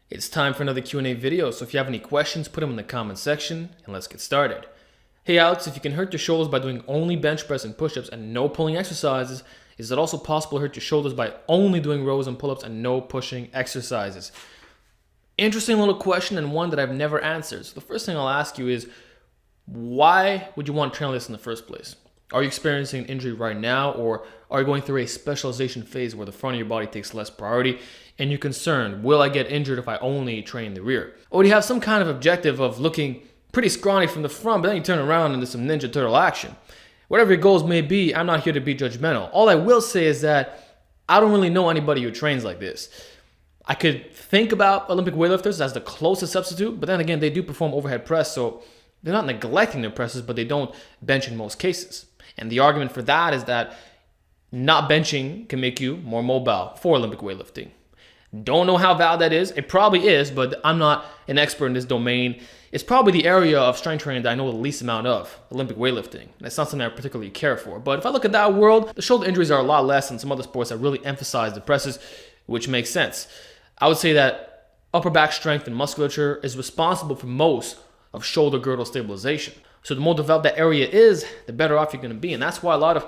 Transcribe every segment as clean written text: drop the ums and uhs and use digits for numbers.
It's time for another Q&A video, so if you have any questions, put them in the comment section and let's get started. Hey Alex, if you can hurt your shoulders by doing only bench press and push-ups and no pulling exercises, is it also possible to hurt your shoulders by only doing rows and pull-ups and no pushing exercises? Interesting little question, and one that I've never answered. So the first thing I'll ask you is, why would you want to train like this in the first place? Are you experiencing an injury right now, or are you going through a specialization phase where the front of your body takes less priority and you're concerned, will I get injured if I only train the rear? Or do you have some kind of objective of looking pretty scrawny from the front, but then you turn around and there's some Ninja Turtle action? Whatever your goals may be, I'm not here to be judgmental. All I will say is that I don't really know anybody who trains like this. I could think about Olympic weightlifters as the closest substitute, but then again, they do perform overhead press, so they're not neglecting their presses, but they don't bench in most cases. And the argument for that is that not benching can make you more mobile for Olympic weightlifting. Don't know how valid that is. It probably is, but I'm not an expert in this domain. It's probably the area of strength training that I know the least amount of, Olympic weightlifting. That's not something I particularly care for. But if I look at that world, the shoulder injuries are a lot less than some other sports that really emphasize the presses, which makes sense. I would say that upper back strength and musculature is responsible for most of shoulder girdle stabilization. So the more developed that area is, the better off you're going to be. And that's why a lot of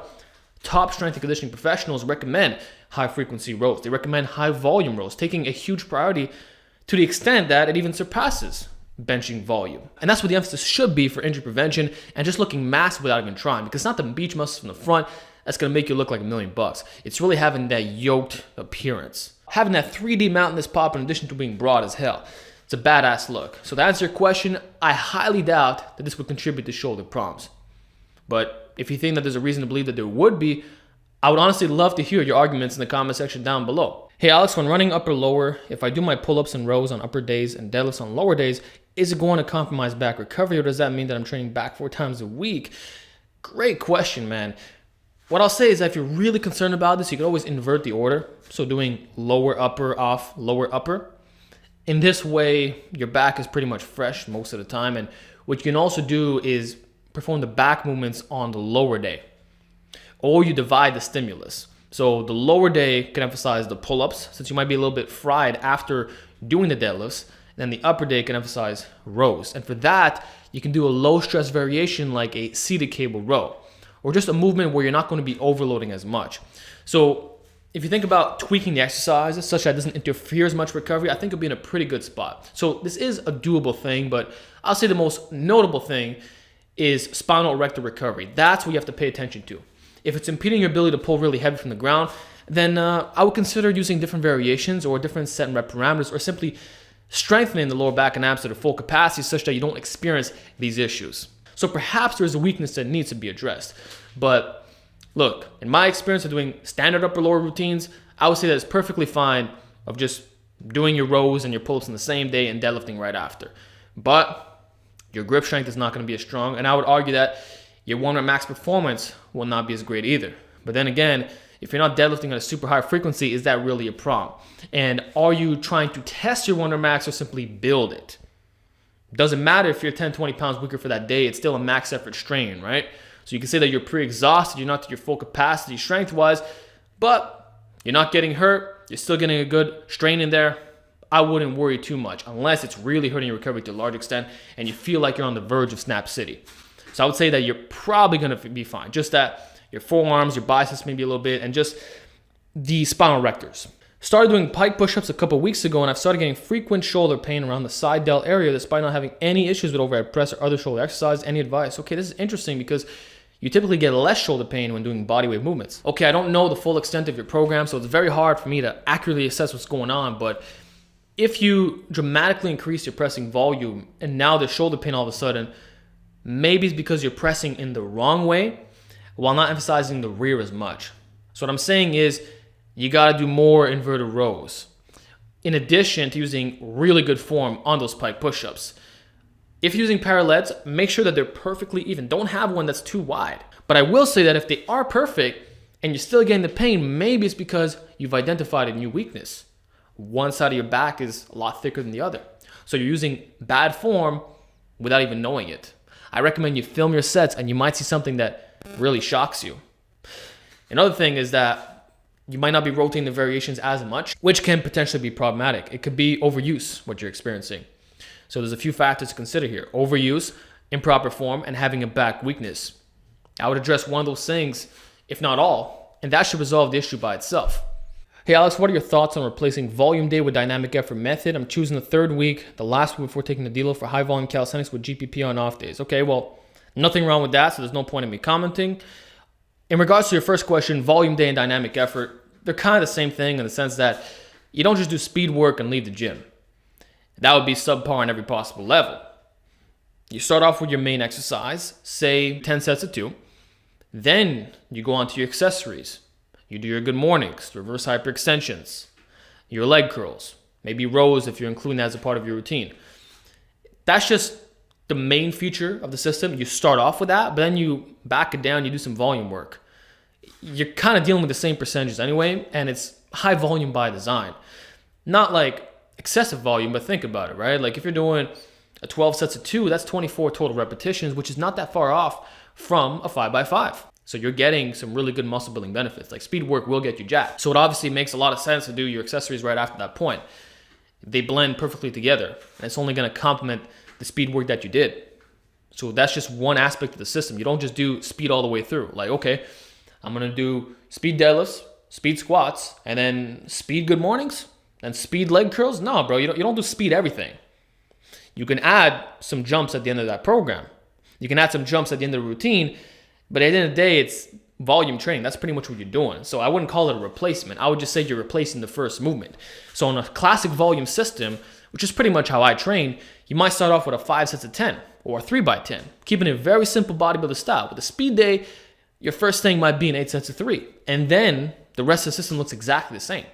top strength and conditioning professionals recommend high frequency rows. They recommend high volume rows, taking a huge priority to the extent that it even surpasses benching volume. And that's what the emphasis should be for injury prevention and just looking massive without even trying, because it's not the beach muscles from the front that's going to make you look like $1,000,000. It's really having that yoked appearance. Having that 3D mountainous pop in addition to being broad as hell. It's a badass look. So to answer your question, I highly doubt that this would contribute to shoulder problems. But if you think that there's a reason to believe that there would be, I would honestly love to hear your arguments in the comment section down below. Hey Alex, when running upper lower, if I do my pull-ups and rows on upper days and deadlifts on lower days, is it going to compromise back recovery, or does that mean that I'm training back 4 times a week? Great question, man. What I'll say is that if you're really concerned about this, you can always invert the order. So doing lower upper off lower upper. In this way, your back is pretty much fresh most of the time. And what you can also do is perform the back movements on the lower day. Or you divide the stimulus. So the lower day can emphasize the pull-ups, since you might be a little bit fried after doing the deadlifts. Then the upper day can emphasize rows. And for that, you can do a low stress variation like a seated cable row, or just a movement where you're not going to be overloading as much. So if you think about tweaking the exercises such that it doesn't interfere as much with recovery, I think you'll be in a pretty good spot. So this is a doable thing, but I'll say the most notable thing is spinal erector recovery. That's what you have to pay attention to. If it's impeding your ability to pull really heavy from the ground, then I would consider using different variations or different set and rep parameters, or simply strengthening the lower back and abs to their full capacity such that you don't experience these issues. So perhaps there's a weakness that needs to be addressed. But look, in my experience of doing standard upper lower routines, I would say that it's perfectly fine of just doing your rows and your pull-ups on the same day and deadlifting right after. But your grip strength is not going to be as strong, and I would argue that your 1 rep max performance will not be as great either. But then again, if you're not deadlifting at a super high frequency, is that really a problem? And are you trying to test your 1 rep max or simply build it? Doesn't matter if you're 10, 20 pounds weaker for that day, it's still a max effort strain, right? So you can say that you're pre-exhausted, you're not to your full capacity strength-wise, but you're not getting hurt, you're still getting a good strain in there. I wouldn't worry too much unless it's really hurting your recovery to a large extent and you feel like you're on the verge of Snap City. So I would say that you're probably going to be fine. Just that your forearms, your biceps maybe a little bit, and just the spinal erectors. Started doing pike push-ups a couple weeks ago, and I've started getting frequent shoulder pain around the side delt area despite not having any issues with overhead press or other shoulder exercise. Any advice? Okay, this is interesting because you typically get less shoulder pain when doing bodyweight movements. Okay, I don't know the full extent of your program, so it's very hard for me to accurately assess what's going on, but if you dramatically increase your pressing volume and now there's shoulder pain all of a sudden, maybe it's because you're pressing in the wrong way while not emphasizing the rear as much. So what I'm saying is you got to do more inverted rows in addition to using really good form on those pike push-ups. If you're using parallettes, make sure that they're perfectly even. Don't have one that's too wide. But I will say that if they are perfect and you're still getting the pain, maybe it's because you've identified a new weakness. One side of your back is a lot thicker than the other. So you're using bad form without even knowing it. I recommend you film your sets and you might see something that really shocks you. Another thing is that you might not be rotating the variations as much, which can potentially be problematic. It could be overuse, what you're experiencing. So there's a few factors to consider here. Overuse, improper form, and having a back weakness. I would address one of those things, if not all, and that should resolve the issue by itself. Hey Alex, what are your thoughts on replacing volume day with dynamic effort method? I'm choosing the third week, the last week before taking the deload for high volume calisthenics with GPP on off days. Okay, well, nothing wrong with that, so there's no point in me commenting. In regards to your first question, volume day and dynamic effort, they're kind of the same thing in the sense that you don't just do speed work and leave the gym. That would be subpar on every possible level. You start off with your main exercise, say 10 sets of 2. Then you go on to your accessories. You do your good mornings, reverse hyperextensions, your leg curls, maybe rows if you're including that as a part of your routine. That's just the main feature of the system. You start off with that, but then you back it down, you do some volume work. You're kind of dealing with the same percentages anyway, and it's high volume by design. Not like excessive volume, but think about it, right? Like if you're doing a 12 sets of 2, that's 24 total repetitions, which is not that far off from a 5x5. So you're getting some really good muscle building benefits. Like speed work will get you jacked. So it obviously makes a lot of sense to do your accessories right after that point. They blend perfectly together, and it's only going to complement the speed work that you did. So that's just one aspect of the system. You don't just do speed all the way through. Like, okay, I'm going to do speed deadlifts, speed squats, and then speed good mornings, and speed leg curls. No, bro, you don't do speed everything. You can add some jumps at the end of that program. You can add some jumps at the end of the routine, but at the end of the day, it's volume training. That's pretty much what you're doing. So I wouldn't call it a replacement. I would just say you're replacing the first movement. So on a classic volume system, which is pretty much how I train, you might start off with a 5 sets of 10 or a 3x10, keeping it very simple bodybuilder style. With a speed day, your first thing might be an 8 sets of 3. And then the rest of the system looks exactly the same.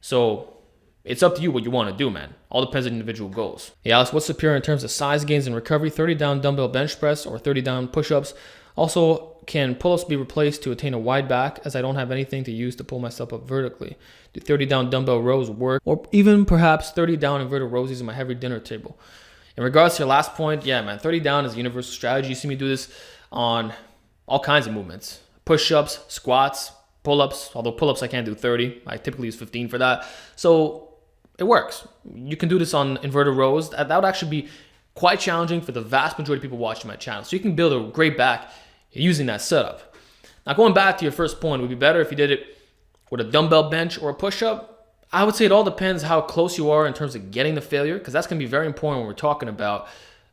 So it's up to you what you want to do, man. All depends on individual goals. Hey Alex, what's superior in terms of size gains and recovery? 30 down dumbbell bench press or 30 down push-ups? Also, can pull-ups be replaced to attain a wide back as I don't have anything to use to pull myself up vertically? Do 30 down dumbbell rows work? Or even perhaps 30 down inverted rows using my heavy dinner table? In regards to your last point, yeah, man, 30 down is a universal strategy. You see me do this on all kinds of movements. Push-ups, squats, pull-ups. Although pull-ups I can't do 30. I typically use 15 for that. So it works. You can do this on inverted rows. That would actually be quite challenging for the vast majority of people watching my channel. So you can build a great back using that setup. Now going back to your first point, it would be better if you did it with a dumbbell bench or a push-up. I would say it all depends how close you are in terms of getting the failure, because that's going to be very important when we're talking about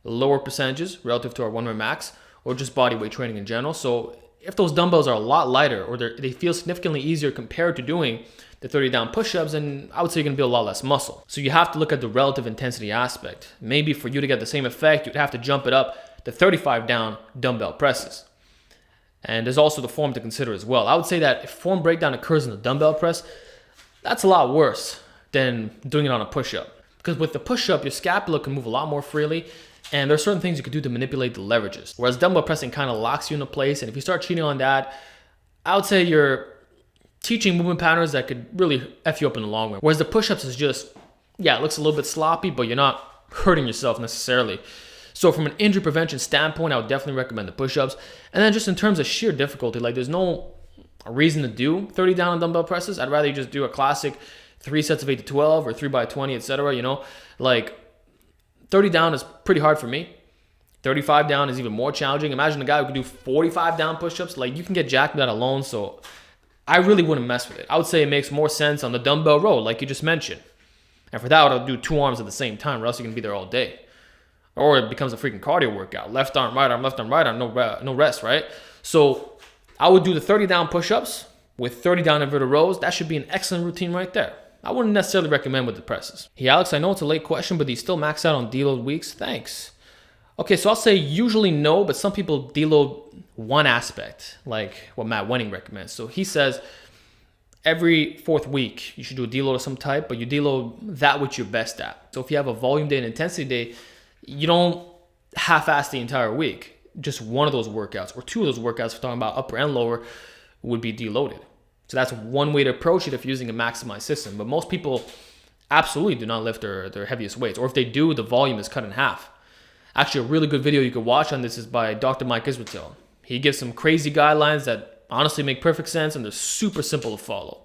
lower percentages relative to our 1 rep max or just body weight training in general. So if those dumbbells are a lot lighter or they feel significantly easier compared to doing the 30 down push-ups, and I would say you're gonna build a lot less muscle. So you have to look at the relative intensity aspect. Maybe for you to get the same effect, you'd have to jump it up to 35 down dumbbell presses. And there's also the form to consider as well. I would say that if form breakdown occurs in the dumbbell press, that's a lot worse than doing it on a push-up. Because with the push-up, your scapula can move a lot more freely, and there are certain things you can do to manipulate the leverages. Whereas dumbbell pressing kind of locks you into place, and if you start cheating on that, I would say you're teaching movement patterns that could really F you up in the long run. Whereas the push-ups is just, yeah, it looks a little bit sloppy, but you're not hurting yourself necessarily. So from an injury prevention standpoint, I would definitely recommend the push-ups. And then just in terms of sheer difficulty, like there's no reason to do 30 down on dumbbell presses. I'd rather you just do a classic 3 sets of 8 to 12 or 3x20, etc. You know, like 30 down is pretty hard for me. 35 down is even more challenging. Imagine a guy who can do 45 down push-ups. Like you can get jacked with that alone. So I really wouldn't mess with it. I would say it makes more sense on the dumbbell row, like you just mentioned. And for that, I'll do 2 arms at the same time, or else you're going to be there all day. Or it becomes a freaking cardio workout. Left arm, right arm, left arm, right arm, no rest, right? So I would do the 30 down push-ups with 30 down inverted rows. That should be an excellent routine right there. I wouldn't necessarily recommend with the presses. Hey, Alex, I know it's a late question, but do you still max out on deload weeks? Thanks. Okay, so I'll say usually no, but some people deload one aspect, like what Matt Wenning recommends. So he says every 4th week, you should do a deload of some type, but you deload that which you're best at. So if you have a volume day and intensity day, you don't half-ass the entire week. Just one of those workouts or 2 of those workouts, if we're talking about upper and lower, would be deloaded. So that's one way to approach it if you're using a maximized system. But most people absolutely do not lift their heaviest weights. Or if they do, the volume is cut in half. Actually, a really good video you could watch on this is by Dr. Mike Israel. He gives some crazy guidelines that honestly make perfect sense, and they're super simple to follow.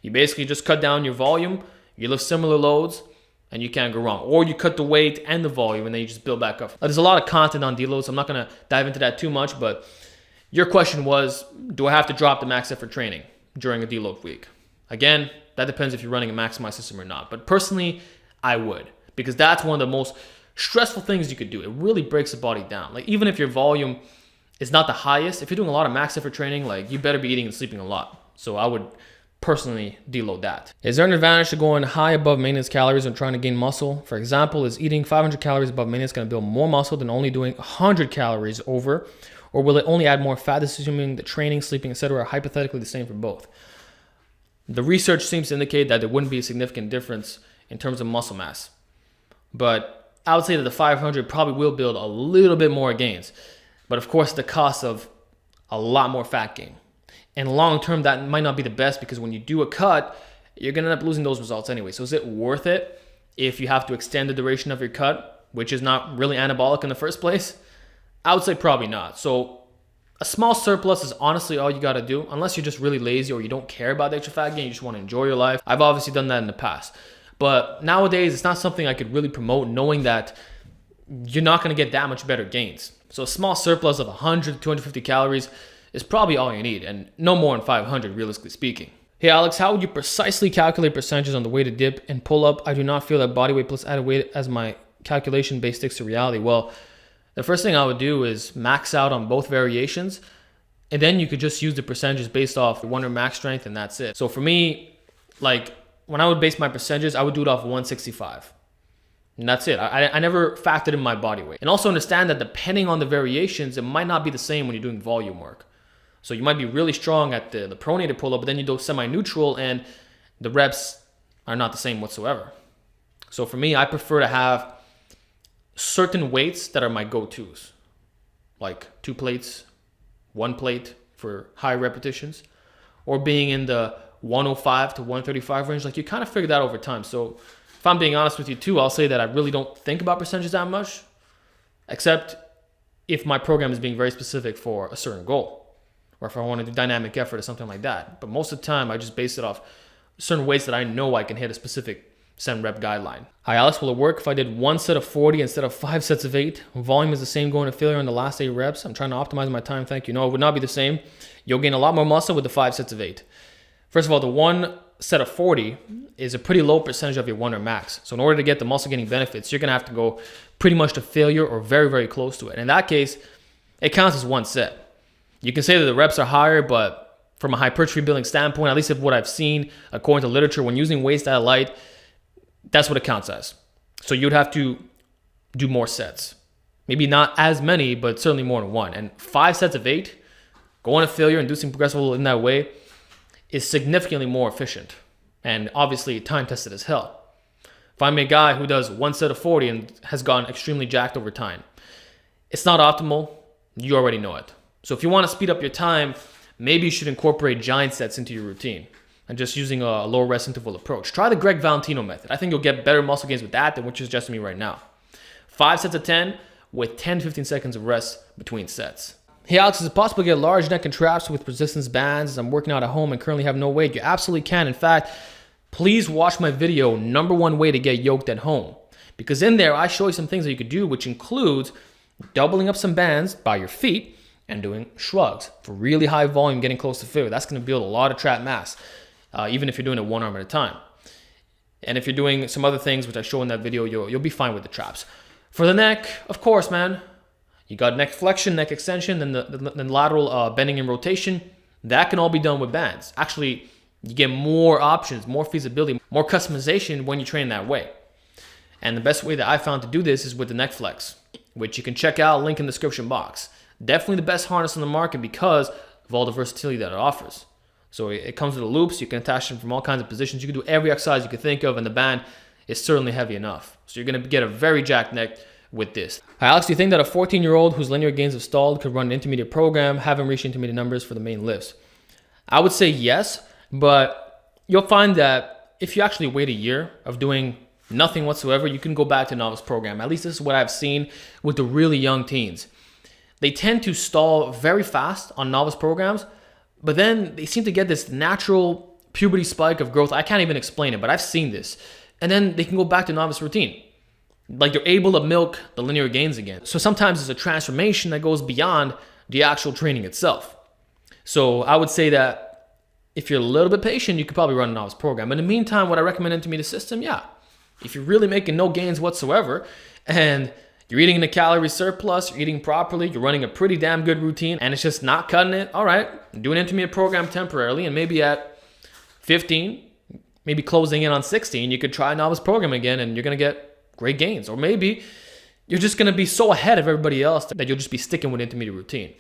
You basically just cut down your volume, you lift similar loads, and you can't go wrong. Or you cut the weight and the volume, and then you just build back up. There's a lot of content on deload, so I'm not gonna dive into that too much, but your question was, do I have to drop the max effort training during a deload week? Again, that depends if you're running a maximized system or not. But personally, I would, because that's one of the most stressful things you could do. It really breaks the body down. Like, even if your volume is not the highest, if you're doing a lot of max effort training, like, you better be eating and sleeping a lot. So I would personally deload that. Is there an advantage to going high above maintenance calories when trying to gain muscle? For example, is eating 500 calories above maintenance going to build more muscle than only doing 100 calories over? Or will it only add more fat, assuming the training, sleeping, etc. are hypothetically the same for both? The research seems to indicate that there wouldn't be a significant difference in terms of muscle mass. But I would say that the 500 probably will build a little bit more gains. But of course, at the cost of a lot more fat gain. And long term, that might not be the best, because when you do a cut, you're going to end up losing those results anyway. So is it worth it if you have to extend the duration of your cut, which is not really anabolic in the first place? I would say probably not. So a small surplus is honestly all you got to do, unless you're just really lazy or you don't care about the extra fat gain, you just want to enjoy your life. I've obviously done that in the past. But nowadays, it's not something I could really promote, knowing that you're not going to get that much better gains. So a small surplus of 100 to 250 calories is probably all you need, and no more than 500, realistically speaking. Hey Alex, how would you precisely calculate percentages on the weighted dip and pull up? I do not feel that body weight plus added weight as my calculation base sticks to reality. Well, the first thing I would do is max out on both variations, and then you could just use the percentages based off one or max strength, and that's it. So for me, like, when I would base my percentages, I would do it off 165. And that's it. I never factored in my body weight. And also understand that depending on the variations, it might not be the same when you're doing volume work. So you might be really strong at the pronated pull-up, but then you do semi-neutral and the reps are not the same whatsoever. So for me, I prefer to have certain weights that are my go-tos, like 2 plates, 1 plate for high repetitions, or being in the 105 to 135 range. Like, you kind of figure that over time. So if I'm being honest with you too, I'll say that I really don't think about percentages that much, except if my program is being very specific for a certain goal, or if I want to do dynamic effort or something like that. But most of the time, I just base it off certain weights that I know I can hit a specific 7 rep guideline. Hi Alex, will it work if I did 1 set of 40 instead of 5 sets of 8? Volume is the same going to failure in the last 8 reps. I'm trying to optimize my time, thank you. No, it would not be the same. You'll gain a lot more muscle with the 5 sets of 8. First of all, the 1 set of 40 is a pretty low percentage of your 1 or max. So in order to get the muscle gaining benefits, you're going to have to go pretty much to failure or very, very close to it. In that case, it counts as 1 set. You can say that the reps are higher, but from a hypertrophy building standpoint, at least of what I've seen, according to literature, when using weights that light, that's what it counts as. So you'd have to do more sets. Maybe not as many, but certainly more than 1. And 5 sets of 8, going to failure, inducing progressive in that way, is significantly more efficient. And obviously time tested as hell. If I'm a guy who does 1 set of 40 and has gone extremely jacked over time, it's not optimal. You already know it. So if you want to speed up your time, maybe you should incorporate giant sets into your routine and just using a low rest interval approach. Try the Greg Valentino method. I think you'll get better muscle gains with that than what you're suggesting me right now. 5 sets of 10 with 10 to 15 seconds of rest between sets. Hey Alex, is it possible to get large neck and traps with resistance bands? I'm working out at home and currently have no weight. You absolutely can. In fact, please watch my video, number 1 way to get yoked at home. Because in there, I show you some things that you could do, which includes doubling up some bands by your feet and doing shrugs for really high volume, getting close to failure. That's going to build a lot of trap mass, even if you're doing it 1 arm at a time. And if you're doing some other things, which I show in that video, you'll be fine with the traps. For the neck, of course, man, you got neck flexion, neck extension, then the lateral bending and rotation. That can all be done with bands. Actually, you get more options, more feasibility, more customization when you train that way. And the best way that I found to do this is with the neck flex, which you can check out, link in the description box. Definitely the best harness on the market because of all the versatility that it offers. So it comes with the loops. You can attach them from all kinds of positions. You can do every exercise you can think of, and the band is certainly heavy enough. So you're going to get a very jacked neck with this. Hi Alex, do you think that a 14-year-old whose linear gains have stalled could run an intermediate program, have him reach intermediate numbers for the main lifts? I would say yes, but you'll find that if you actually wait a year of doing nothing whatsoever, you can go back to novice program. At least this is what I've seen with the really young teens. They tend to stall very fast on novice programs, but then they seem to get this natural puberty spike of growth. I can't even explain it, but I've seen this. And then they can go back to novice routine. Like they're able to milk the linear gains again. So sometimes it's a transformation that goes beyond the actual training itself. So I would say that if you're a little bit patient, you could probably run a novice program. In the meantime, would I recommend intermediate system? Yeah. If you're really making no gains whatsoever and you're eating in a calorie surplus, you're eating properly, you're running a pretty damn good routine, and it's just not cutting it, all right, do an intermediate program temporarily, and maybe at 15, maybe closing in on 16, you could try a novice program again, and you're going to get great gains. Or maybe you're just going to be so ahead of everybody else that you'll just be sticking with intermediate routine.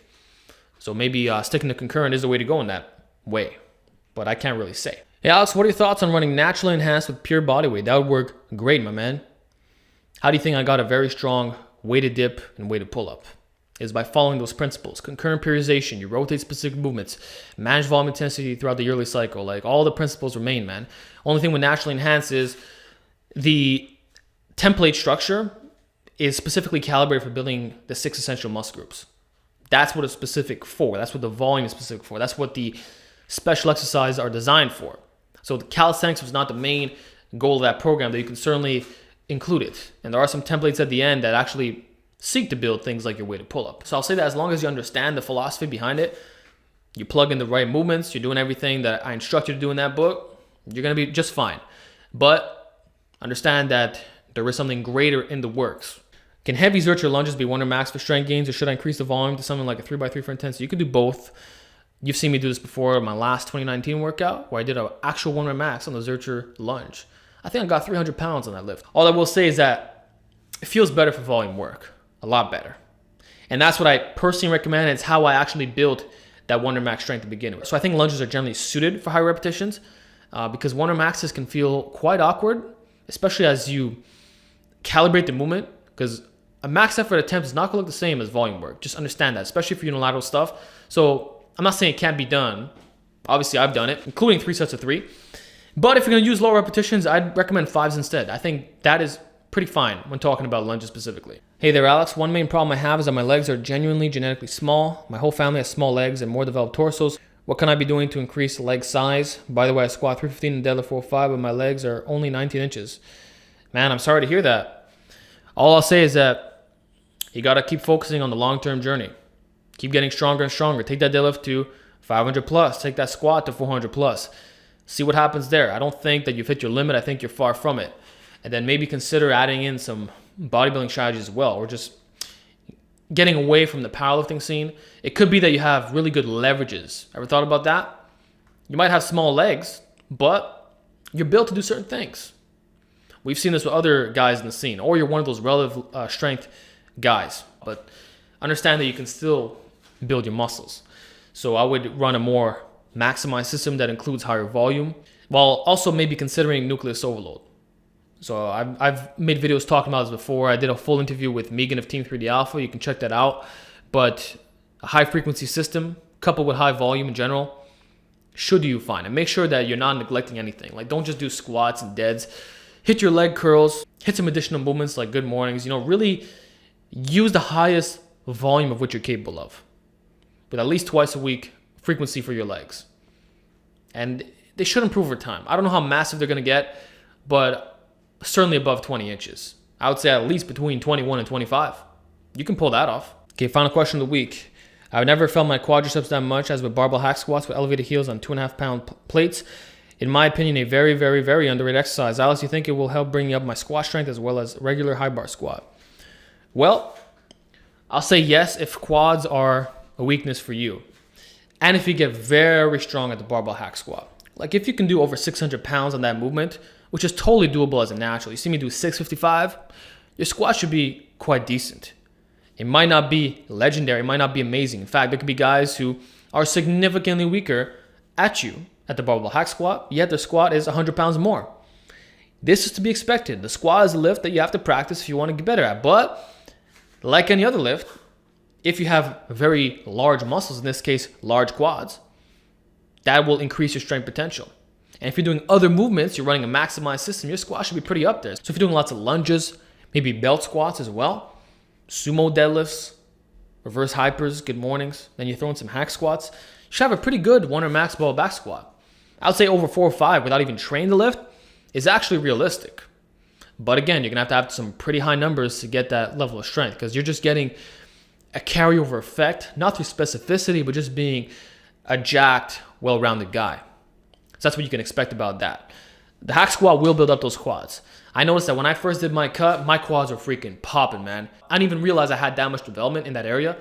So maybe sticking to concurrent is the way to go in that way, but I can't really say. Hey Alex, what are your thoughts on running naturally enhanced with pure body weight? That would work great, my man. How do you think I got a very strong weighted dip and weighted pull-up? Is by following those principles. Concurrent periodization, you rotate specific movements, manage volume intensity throughout the yearly cycle. Like all the principles remain, man. Only thing with naturally enhanced is the template structure is specifically calibrated for building the 6 essential muscle groups. That's what it's specific for. That's what the volume is specific for. That's what the special exercises are designed for. So the calisthenics was not the main goal of that program, but you can certainly include it. And there are some templates at the end that actually seek to build things like your weighted pull-up. So I'll say that as long as you understand the philosophy behind it, you plug in the right movements, you're doing everything that I instruct you to do in that book, you're going to be just fine. But understand that there is something greater in the works. Can heavy zercher lunges be wonder max for strength gains, or should I increase the volume to something like a 3x3 for intensity? You could do both. You've seen me do this before in my last 2019 workout where I did an actual wonder max on the zercher lunge. I think I got 300 pounds on that lift. All I will say is that it feels better for volume work, a lot better. And that's what I personally recommend. It's how I actually built that wonder max strength to begin with. So I think lunges are generally suited for high repetitions because wonder maxes can feel quite awkward, especially as you calibrate the movement, because a max effort attempt is not going to look the same as volume work. Just understand that, especially for unilateral stuff. So I'm not saying it can't be done. Obviously, I've done it, including 3 sets of 3. But if you're going to use low repetitions, I'd recommend 5s instead. I think that is pretty fine when talking about lunges specifically. Hey there, Alex. One main problem I have is that my legs are genuinely genetically small. My whole family has small legs and more developed torsos. What can I be doing to increase leg size? By the way, I squat 315 and deadlift 405, but my legs are only 19 inches. Man, I'm sorry to hear that. All I'll say is that you got to keep focusing on the long-term journey. Keep getting stronger and stronger. Take that deadlift to 500 plus. Take that squat to 400 plus. See what happens there. I don't think that you've hit your limit. I think you're far from it. And then maybe consider adding in some bodybuilding strategies as well, or just getting away from the powerlifting scene. It could be that you have really good leverages. Ever thought about that? You might have small legs, but you're built to do certain things. We've seen this with other guys in the scene, or you're one of those relative strength guys. But understand that you can still build your muscles. So I would run a more maximized system that includes higher volume, while also maybe considering nucleus overload. So I've made videos talking about this before. I did a full interview with Megan of Team 3D Alpha. You can check that out. But a high frequency system coupled with high volume in general should do you fine. And make sure that you're not neglecting anything. Like, don't just do squats and deads. Hit your leg curls. Hit some additional movements like good mornings. Really use the highest volume of what you're capable of, with at least twice a week frequency for your legs. And they should improve over time. I don't know how massive they're going to get, but certainly above 20 inches. I would say at least between 21 and 25. You can pull that off. Okay, final question of the week. I've never felt my quadriceps that much as with barbell hack squats with elevated heels on 2.5 pound plates. In my opinion, a very, very, very underrated exercise. Alex, you think it will help bring up my squat strength as well as regular high bar squat? Well, I'll say yes if quads are a weakness for you. And if you get very strong at the barbell hack squat. Like if you can do over 600 pounds on that movement, which is totally doable as a natural. You see me do 655, your squat should be quite decent. It might not be legendary, it might not be amazing. In fact, there could be guys who are significantly weaker at you at the barbell hack squat, yet their squat is 100 pounds more. This is to be expected. The squat is a lift that you have to practice if you want to get better at. But like any other lift, if you have very large muscles, in this case, large quads, that will increase your strength potential. And if you're doing other movements, you're running a maximized system, your squat should be pretty up there. So if you're doing lots of lunges, maybe belt squats as well, sumo deadlifts, reverse hypers, good mornings, then you throw in some hack squats, you should have a pretty good one or max ball back squat. I would say over 4 or 5 without even training the lift is actually realistic. But again, you're going to have some pretty high numbers to get that level of strength, because you're just getting a carryover effect, not through specificity, but just being a jacked, well-rounded guy. So that's what you can expect about that. The hack squat will build up those quads. I noticed that when I first did my cut, my quads were freaking popping, man. I didn't even realize I had that much development in that area.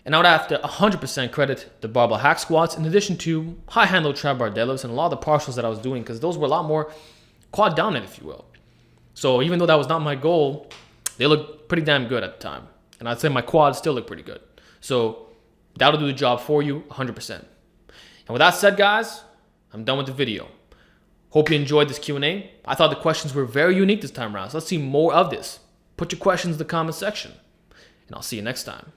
And I would have to 100% credit the barbell hack squats in addition to high handle trap bar deadlifts and a lot of the partials that I was doing, because those were a lot more quad dominant, if you will. So even though that was not my goal, they looked pretty damn good at the time. And I'd say my quads still look pretty good. So that'll do the job for you 100%. And with that said, guys, I'm done with the video. Hope you enjoyed this Q&A. I thought the questions were very unique this time around. So let's see more of this. Put your questions in the comment section. And I'll see you next time.